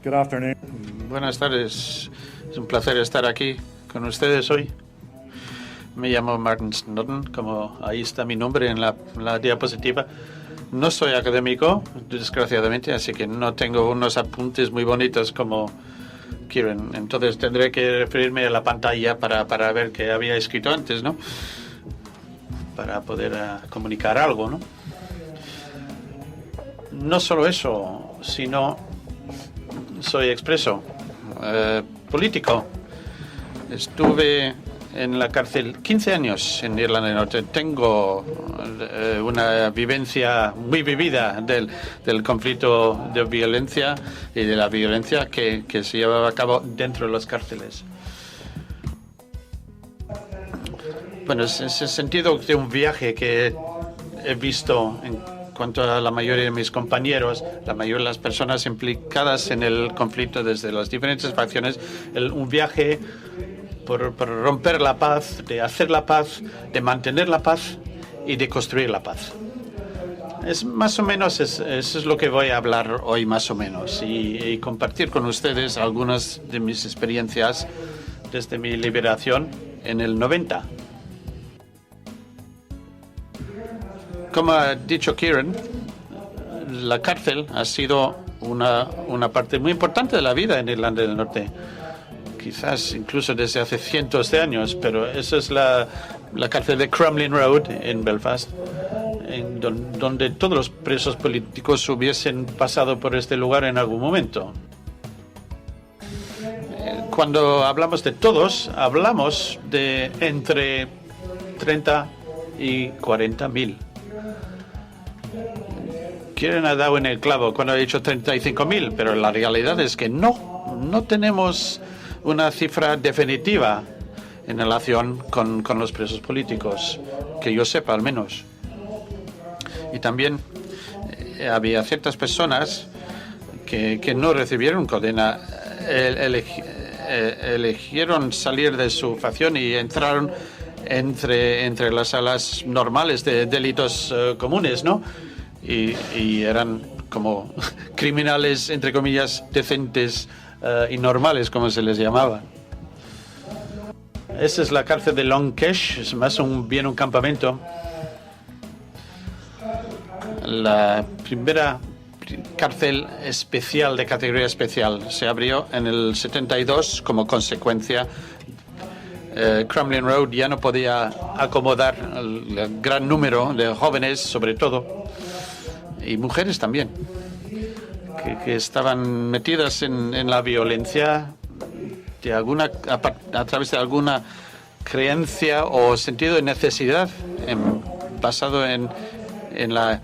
Good afternoon. Buenas tardes. Es un placer estar aquí con ustedes hoy. Me llamo Martin Snodden, como ahí está mi nombre en la diapositiva. No soy académico, desgraciadamente, así que no tengo unos apuntes muy bonitos como Kieran. Entonces tendré que referirme a la pantalla para ver qué había escrito antes, ¿no? Para poder comunicar algo, ¿no? No solo eso, sino soy expreso, político. Estuve en la cárcel 15 años en Irlanda del Norte. Tengo una vivencia muy vivida del conflicto de violencia y de la violencia que se llevaba a cabo dentro de las cárceles. Bueno, es ese sentido de un viaje que he visto en cuanto a la mayoría de mis compañeros, la mayoría de las personas implicadas en el conflicto desde las diferentes facciones, un viaje por romper la paz, de hacer la paz, de mantener la paz y de construir la paz. Es más o menos, eso es lo que voy a hablar hoy más o menos y compartir con ustedes algunas de mis experiencias desde mi liberación en el 90. Como ha dicho Kieran, la cárcel ha sido una parte muy importante de la vida en Irlanda del Norte. Quizás incluso desde hace cientos de años, pero esa es la cárcel de Crumlin Road en Belfast, donde todos los presos políticos hubiesen pasado por este lugar en algún momento. Cuando hablamos de todos, hablamos de entre 30 y 40.000. Kieran ha dado en el clavo cuando ha dicho 35.000, pero la realidad es que no tenemos una cifra definitiva en relación con los presos políticos, que yo sepa al menos. Y también había ciertas personas que no recibieron condena, eligieron salir de su facción y entraron entre las salas normales de delitos comunes, ¿no? Y eran como criminales, entre comillas, decentes y normales, como se les llamaba. Esa es la cárcel de Long Kesh, es más bien un campamento. La primera cárcel especial, de categoría especial, se abrió en el 72 como consecuencia. Crumlin Road ya no podía acomodar el gran número de jóvenes, sobre todo, y mujeres también, que estaban metidas en la violencia a través de alguna creencia o sentido de necesidad basado en la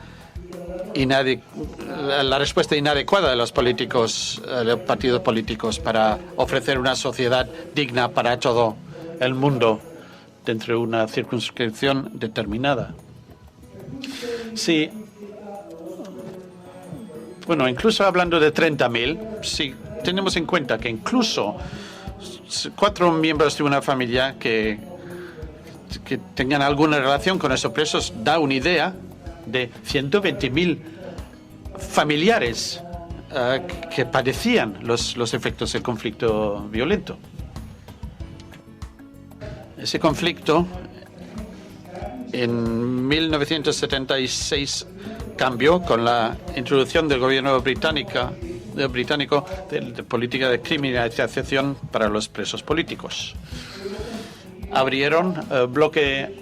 respuesta inadecuada de los políticos, de los partidos políticos, para ofrecer una sociedad digna para todo el mundo dentro de una circunscripción determinada. Sí. Bueno, incluso hablando de 30.000, si tenemos en cuenta que incluso 4 miembros de una familia que tengan alguna relación con esos presos, da una idea de 120.000 familiares que padecían los efectos del conflicto violento. Ese conflicto en 1976 cambió con la introducción del gobierno británico de política de criminalización para los presos políticos. Abrieron bloque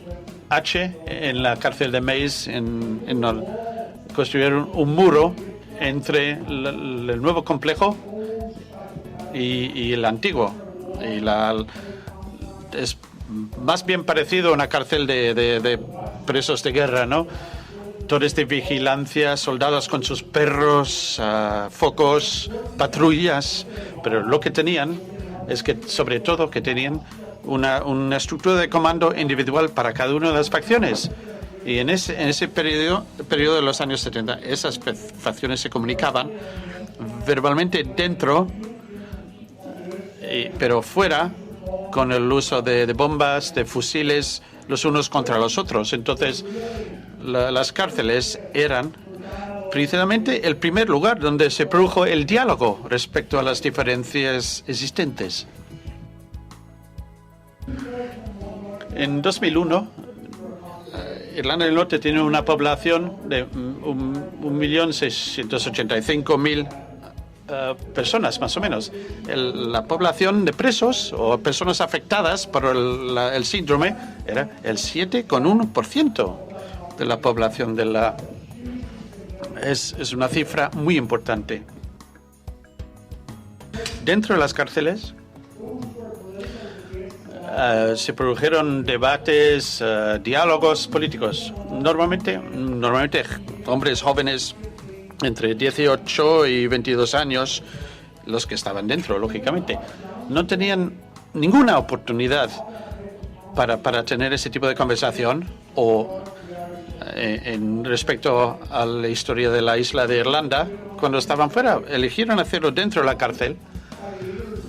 H en la cárcel de Mays, construyeron un muro entre el nuevo complejo y el antiguo. Es más bien parecido a una cárcel de presos de guerra, ¿no? Torres de vigilancia, soldados con sus perros, focos, patrullas, pero lo que tenían es que, sobre todo, que tenían una estructura de comando individual para cada una de las facciones. Y en ese periodo de los años 70, esas facciones se comunicaban verbalmente dentro, pero fuera, con el uso de bombas, de fusiles, los unos contra los otros. Entonces, las cárceles eran precisamente el primer lugar donde se produjo el diálogo respecto a las diferencias existentes. En 2001, Irlanda del Norte tiene una población de 1.685.000 personas, más o menos. La población de presos o personas afectadas por el síndrome era el 7,1% de la población de la... Es una cifra muy importante. Dentro de las cárceles se produjeron debates, diálogos políticos. Normalmente hombres jóvenes entre 18 y 22 años, los que estaban dentro, lógicamente, no tenían ninguna oportunidad para tener ese tipo de conversación o en respecto a la historia de la isla de Irlanda. Cuando estaban fuera, eligieron hacerlo dentro de la cárcel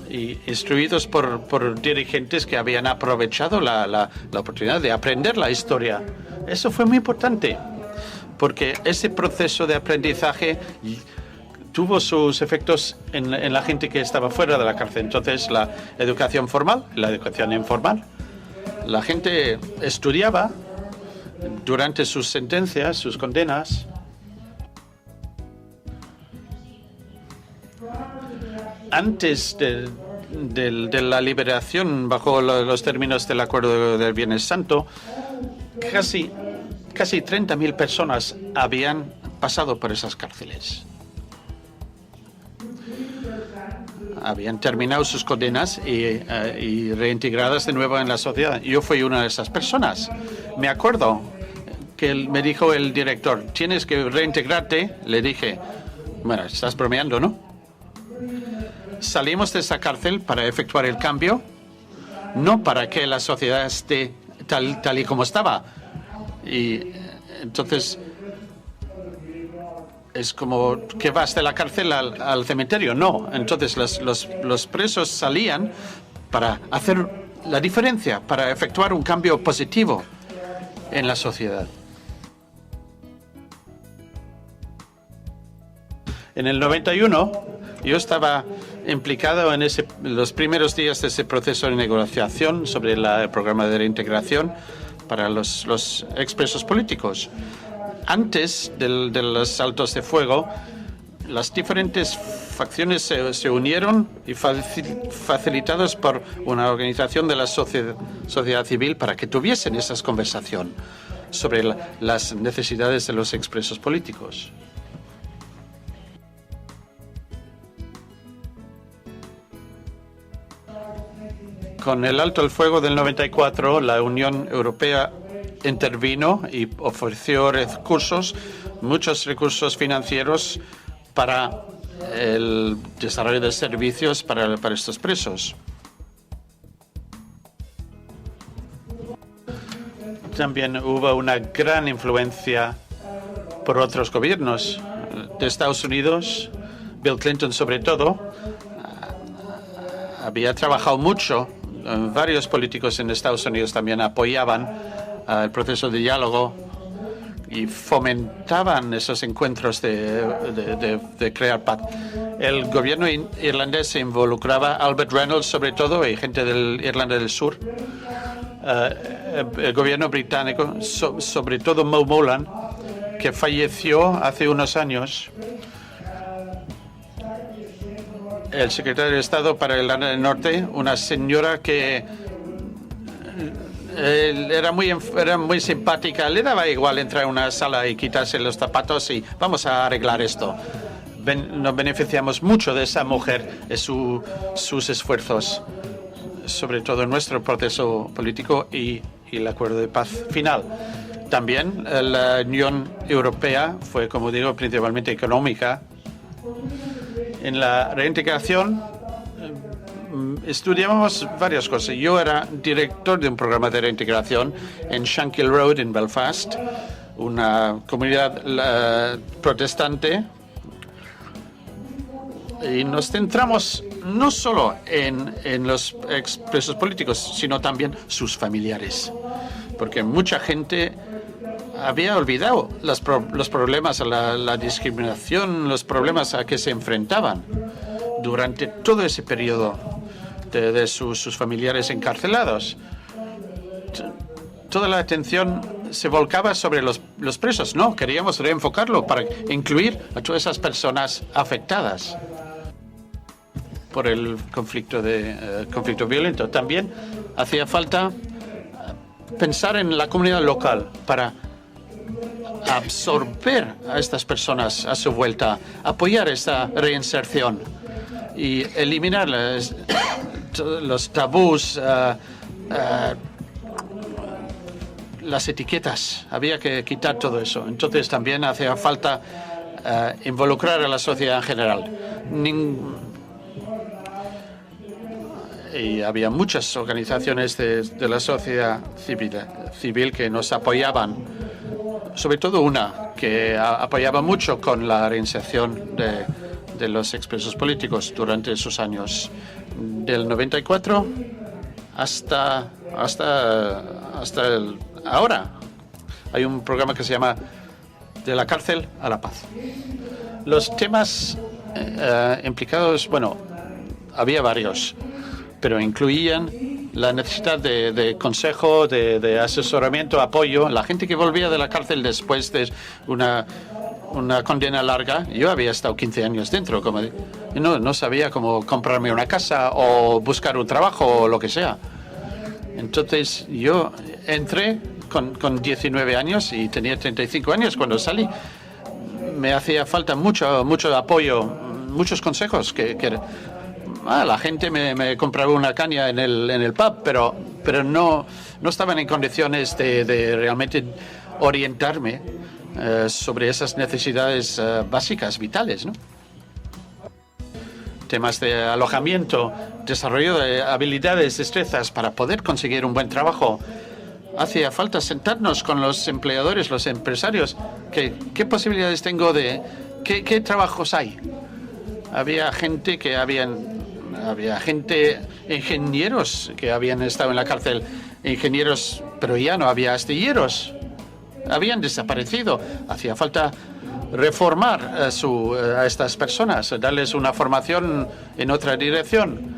y instruidos por dirigentes que habían aprovechado la oportunidad de aprender la historia. Eso fue muy importante, porque ese proceso de aprendizaje tuvo sus efectos en la gente que estaba fuera de la cárcel. Entonces, la educación formal, la educación informal. La gente estudiaba durante sus sentencias, sus condenas. Antes de la liberación bajo los términos del Acuerdo del Viernes Santo, casi 30.000 personas habían pasado por esas cárceles. Habían terminado sus condenas y reintegradas de nuevo en la sociedad. Yo fui una de esas personas. Me acuerdo que me dijo el director, tienes que reintegrarte. Le dije, bueno, estás bromeando, ¿no? Salimos de esa cárcel para efectuar el cambio, no para que la sociedad esté tal y como estaba. Y entonces es como que vas de la cárcel al cementerio. No, entonces los presos salían para hacer la diferencia, para efectuar un cambio positivo en la sociedad. En el 91 yo estaba implicado en los primeros días de ese proceso de negociación sobre el programa de reintegración para los expresos políticos. Antes de los altos de fuego, las diferentes facciones se unieron y facilitados por una organización de la sociedad civil para que tuviesen esas conversaciones sobre las necesidades de los expresos políticos. Con el alto el fuego del 94, la Unión Europea intervino y ofreció muchos recursos financieros para el desarrollo de servicios para estos presos. También hubo una gran influencia por otros gobiernos de Estados Unidos. Bill Clinton, sobre todo, había trabajado mucho. Varios políticos en Estados Unidos también apoyaban el proceso de diálogo y fomentaban esos encuentros de crear paz. El gobierno irlandés se involucraba, Albert Reynolds sobre todo, y gente de Irlanda del Sur. El gobierno británico, sobre todo Mo Mowlam, que falleció hace unos años. El secretario de Estado para Irlanda del Norte, una señora que era muy simpática, le daba igual entrar a una sala y quitarse los zapatos y vamos a arreglar esto. Nos beneficiamos mucho de esa mujer, de sus esfuerzos, sobre todo en nuestro proceso político y el acuerdo de paz final. También la Unión Europea fue, como digo, principalmente económica. En la reintegración estudiamos varias cosas. Yo era director de un programa de reintegración en Shankill Road, en Belfast, una comunidad protestante. Y nos centramos no solo en los expresos políticos, sino también sus familiares. Porque mucha gente había olvidado los problemas, la discriminación, los problemas a que se enfrentaban durante todo ese periodo de sus familiares encarcelados. Toda la atención se volcaba sobre los presos. No, queríamos reenfocarlo para incluir a todas esas personas afectadas por el conflicto violento. También hacía falta pensar en la comunidad local para absorber a estas personas a su vuelta, apoyar esta reinserción y eliminar los tabús, las etiquetas. Había que quitar todo eso. Entonces también hacía falta involucrar a la sociedad en general. Y había muchas organizaciones de la sociedad civil que nos apoyaban, sobre todo una que apoyaba mucho con la reinserción de los expresos políticos durante esos años, del 94 hasta ahora. Hay un programa que se llama De la cárcel a la paz. Los temas implicados, bueno, había varios, pero incluían la necesidad de consejo, de asesoramiento, apoyo. La gente que volvía de la cárcel después de una condena larga, yo había estado 15 años dentro, no sabía cómo comprarme una casa o buscar un trabajo o lo que sea. Entonces yo entré con 19 años y tenía 35 años cuando salí. Me hacía falta mucho apoyo, muchos consejos la gente me compraba una caña en el pub, pero no estaban en condiciones de realmente orientarme sobre esas necesidades básicas, vitales, ¿no? Temas de alojamiento, desarrollo de habilidades, destrezas para poder conseguir un buen trabajo. Hacía falta sentarnos con los empleadores, los empresarios. ¿Qué posibilidades tengo qué trabajos hay? Había ingenieros que habían estado en la cárcel, ingenieros, pero ya no había astilleros, habían desaparecido. Hacía falta reformar a estas personas, darles una formación en otra dirección,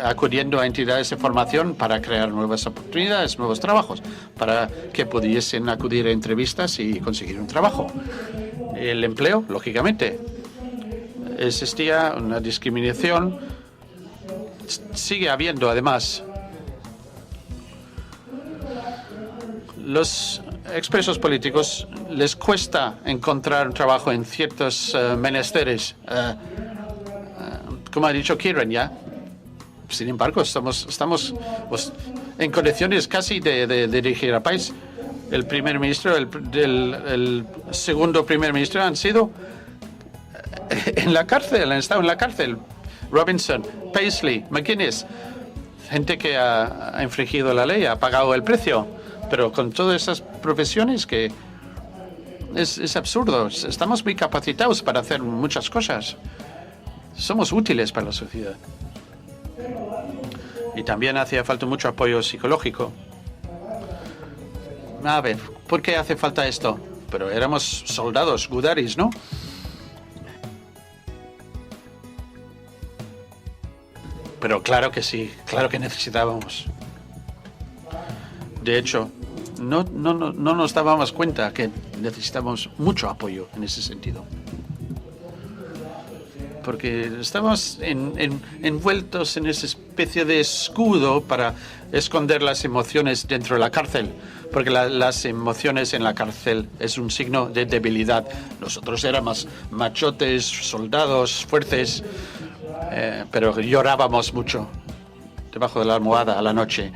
acudiendo a entidades de formación para crear nuevas oportunidades, nuevos trabajos, para que pudiesen acudir a entrevistas y conseguir un trabajo. El empleo, lógicamente. Existía una discriminación, sigue habiendo además. Los expresos políticos les cuesta encontrar un trabajo en ciertos menesteres, como ha dicho Kieran ya. Sin embargo, estamos en condiciones casi de dirigir al país. El primer ministro, el segundo primer ministro han sido en la cárcel, han estado en la cárcel. Robinson, Paisley, McGuinness, gente que ha infringido la ley, ha pagado el precio, pero con todas esas profesiones que es absurdo. Estamos muy capacitados para hacer muchas cosas. Somos útiles para la sociedad. Y también hacía falta mucho apoyo psicológico. A ver, ¿por qué hace falta esto? Pero éramos soldados, gudaris, ¿no? Pero claro que sí, claro que necesitábamos. De hecho, no nos dábamos cuenta que necesitábamos mucho apoyo en ese sentido. Porque estábamos envueltos en esa especie de escudo para esconder las emociones dentro de la cárcel. Porque las emociones en la cárcel es un signo de debilidad. Nosotros éramos machotes, soldados, fuertes, pero llorábamos mucho debajo de la almohada a la noche.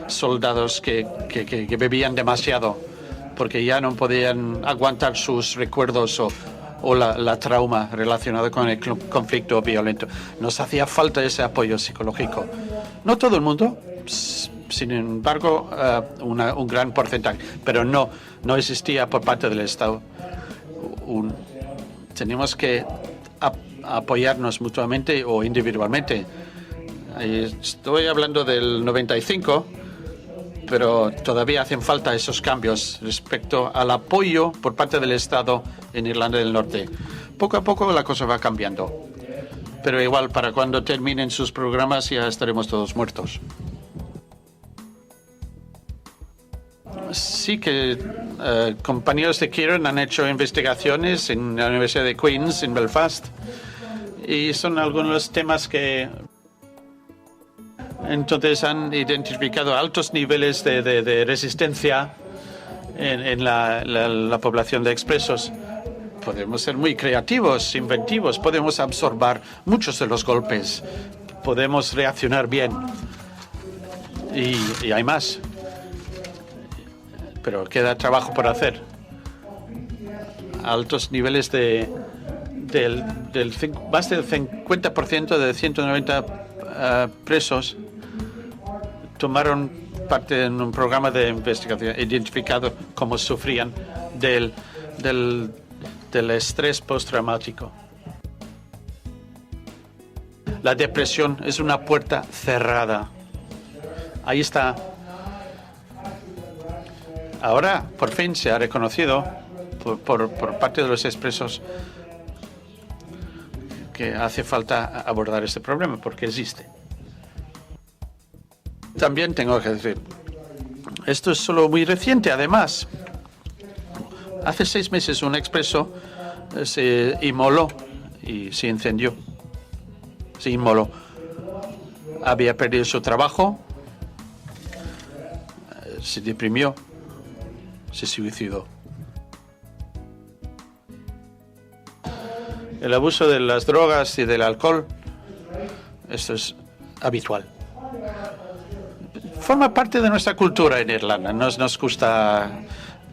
Soldados que bebían demasiado porque ya no podían aguantar sus recuerdos o la trauma relacionada con el conflicto violento. Nos hacía falta ese apoyo psicológico. No todo el mundo, sin embargo, un gran porcentaje, pero no existía por parte del Estado. Tenemos que apoyarnos mutuamente o individualmente. Estoy hablando del 95. pero todavía hacen falta esos cambios respecto al apoyo por parte del Estado en Irlanda del Norte. Poco a poco la cosa va cambiando, pero igual para cuando terminen sus programas ya estaremos todos muertos. Sí que compañeros de Kieran han hecho investigaciones en la Universidad de Queen's en Belfast y son algunos temas que entonces han identificado altos niveles de resistencia en la población de expresos. Podemos ser muy creativos, inventivos, podemos absorber muchos de los golpes, podemos reaccionar bien y hay más. Pero queda trabajo por hacer. Altos niveles más del 50% de 190 presos tomaron parte en un programa de investigación identificado cómo sufrían del estrés postraumático. La depresión es una puerta cerrada. Ahí está. Ahora, por fin, se ha reconocido por parte de los expresos que hace falta abordar este problema, porque existe. También tengo que decir, esto es solo muy reciente, además. Hace 6 meses un expreso se inmoló y se incendió. Se inmoló. Había perdido su trabajo, se deprimió, se suicidó. El abuso de las drogas y del alcohol, esto es habitual. Forma parte de nuestra cultura en Irlanda. Nos gusta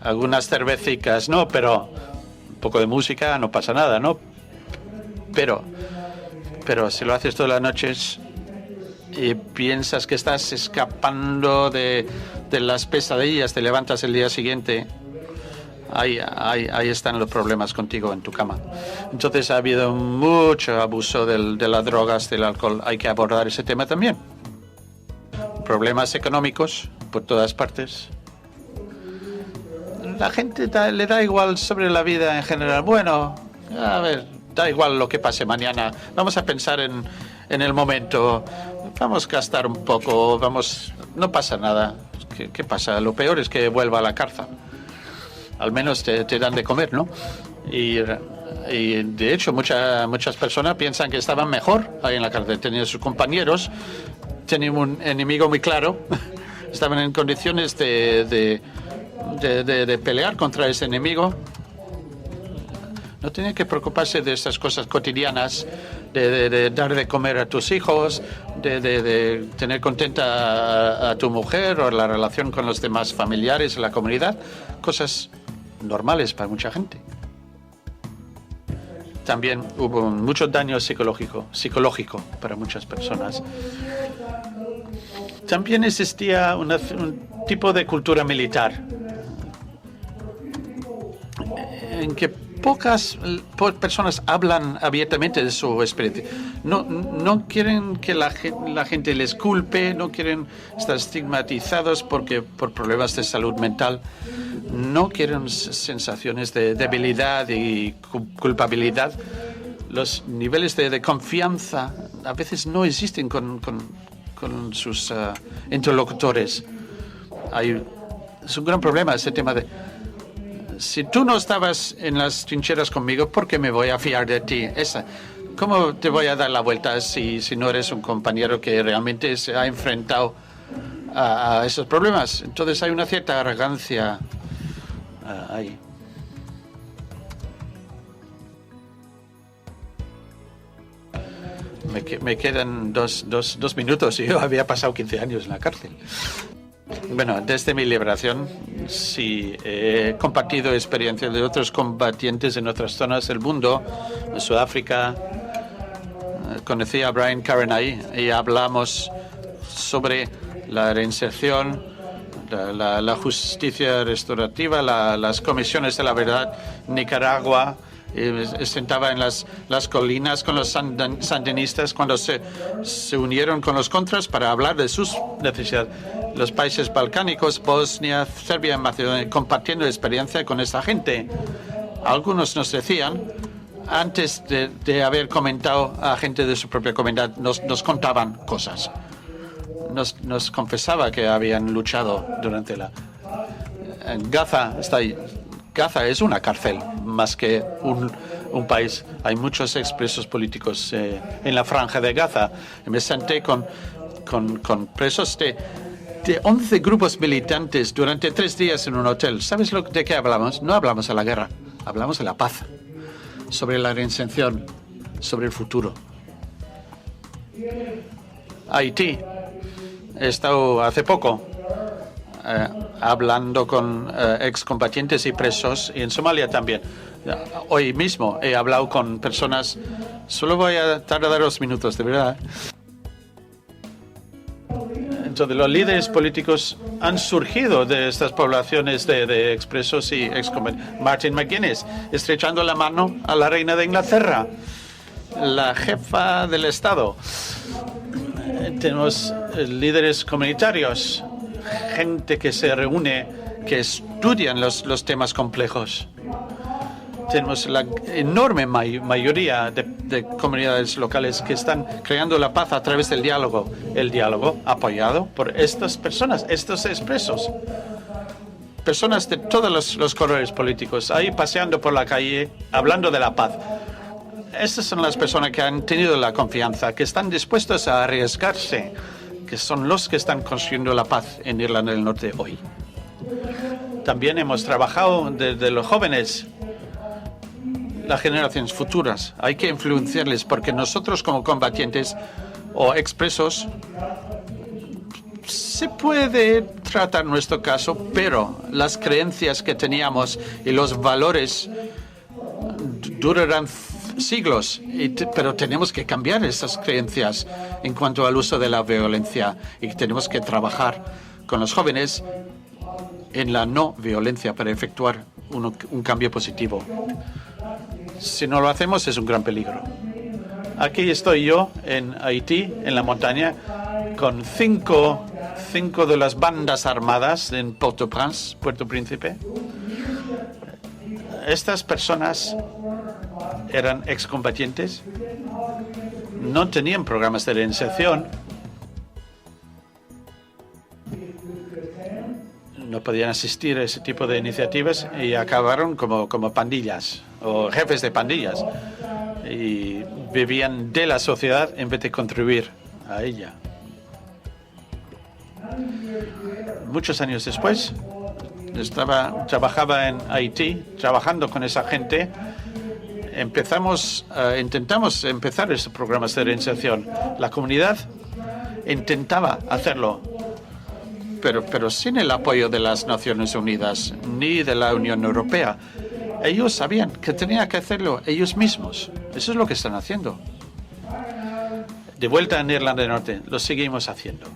algunas cervecitas, ¿no? Pero un poco de música, no pasa nada, ¿no? Pero si lo haces todas las noches y piensas que estás escapando de las pesadillas, te levantas el día siguiente, ahí están los problemas contigo en tu cama. Entonces ha habido mucho abuso de las drogas, del alcohol. Hay que abordar ese tema también. Problemas económicos por todas partes. La gente le da igual sobre la vida en general. Bueno, a ver, da igual lo que pase mañana. Vamos a pensar en el momento. Vamos a gastar un poco. No pasa nada. ¿Qué pasa? Lo peor es que vuelva a la cárcel. Al menos te dan de comer, ¿no? Y de hecho muchas personas piensan que estaban mejor ahí en la cárcel. Tenían sus compañeros, tenían un enemigo muy claro, estaban en condiciones de pelear contra ese enemigo. No tenían que preocuparse de estas cosas cotidianas, de dar de comer a tus hijos, de tener contenta a tu mujer o la relación con los demás familiares en la comunidad. Cosas normales para mucha gente. También hubo mucho daño psicológico para muchas personas. También existía un tipo de cultura militar en que pocas personas hablan abiertamente de su experiencia. No quieren que la gente les culpe, no quieren estar estigmatizados por problemas de salud mental. No quieren sensaciones de debilidad y culpabilidad. Los niveles de confianza a veces no existen con sus interlocutores. Es un gran problema ese tema de si tú no estabas en las trincheras conmigo, ¿por qué me voy a fiar de ti? ¿Cómo te voy a dar la vuelta si no eres un compañero que realmente se ha enfrentado a esos problemas? Entonces hay una cierta arrogancia ahí. Me quedan dos minutos y yo había pasado 15 años en la cárcel. Bueno, desde mi liberación sí he compartido experiencias de otros combatientes en otras zonas del mundo, en Sudáfrica. Conocí a Brian Karen ahí y hablamos sobre la reinserción, la justicia restaurativa, las comisiones de la verdad, Nicaragua. Sentaba en las colinas con los sandinistas cuando se unieron con los contras para hablar de sus necesidades. los países balcánicos, Bosnia, Serbia, Macedonia, compartiendo experiencia con esta gente. Algunos nos decían, antes de haber comentado a gente de su propia comunidad, nos contaban cosas. Nos confesaba que habían luchado durante Gaza está ahí. Gaza es una cárcel más que un país. Hay muchos expresos políticos en la franja de Gaza. Me senté con presos de 11 grupos militantes durante 3 días en un hotel. ¿Sabes de qué hablamos? No hablamos de la guerra, hablamos de la paz, sobre la reinserción, sobre el futuro. Haití. He estado hace poco hablando con excombatientes y presos, y en Somalia también. Hoy mismo he hablado con personas. Solo voy a tardar 2 minutos, de verdad. Entonces, los líderes políticos han surgido de estas poblaciones de expresos y excombatientes. Martin McGuinness, estrechando la mano a la reina de Inglaterra, la jefa del Estado. Tenemos líderes comunitarios, gente que se reúne, que estudian los temas complejos. Tenemos la enorme mayoría de comunidades locales que están creando la paz a través del diálogo. El diálogo apoyado por estas personas, estos expresos. Personas de todos los colores políticos, ahí paseando por la calle, hablando de la paz. Estas son las personas que han tenido la confianza, que están dispuestos a arriesgarse, que son los que están construyendo la paz en Irlanda del Norte hoy. También hemos trabajado desde los jóvenes, las generaciones futuras. Hay que influenciarles porque nosotros como combatientes o expresos se puede tratar nuestro caso, pero las creencias que teníamos y los valores durarán siglos, pero tenemos que cambiar esas creencias en cuanto al uso de la violencia y tenemos que trabajar con los jóvenes en la no violencia para efectuar un cambio positivo. Si no lo hacemos es un gran peligro. Aquí estoy yo en Haití, en la montaña, con cinco de las bandas armadas en Port-au-Prince, Puerto Príncipe. Estas personas eran excombatientes, no tenían programas de reinserción, no podían asistir a ese tipo de iniciativas y acabaron como pandillas o jefes de pandillas y vivían de la sociedad en vez de contribuir a ella. Muchos años después, trabajaba en Haití, trabajando con esa gente. Intentamos empezar estos programas de reinserción. La comunidad intentaba hacerlo, pero sin el apoyo de las Naciones Unidas ni de la Unión Europea. Ellos sabían que tenían que hacerlo ellos mismos. Eso es lo que están haciendo. De vuelta en Irlanda del Norte, lo seguimos haciendo.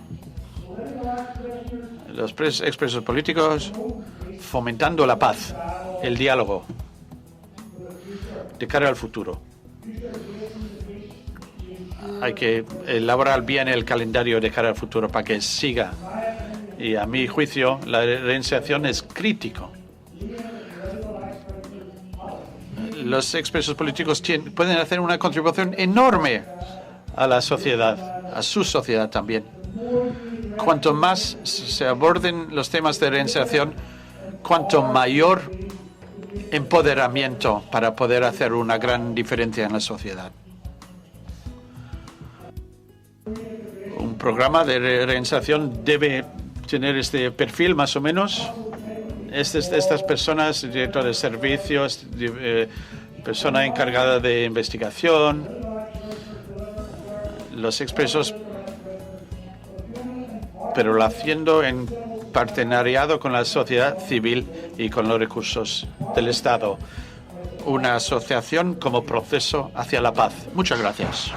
Los expresos políticos fomentando la paz, el diálogo de cara al futuro. Hay que elaborar bien el calendario de cara al futuro para que siga. Y a mi juicio, la reinserción es crítico. Los expresos políticos pueden hacer una contribución enorme a la sociedad, a su sociedad también. Cuanto más se aborden los temas de reinserción, cuanto mayor empoderamiento para poder hacer una gran diferencia en la sociedad. Un programa de reinserción debe tener este perfil más o menos. Estas personas, director de servicios, persona encargada de investigación, los expresos, pero lo haciendo en partenariado con la sociedad civil y con los recursos del Estado. Una asociación como proceso hacia la paz. Muchas gracias.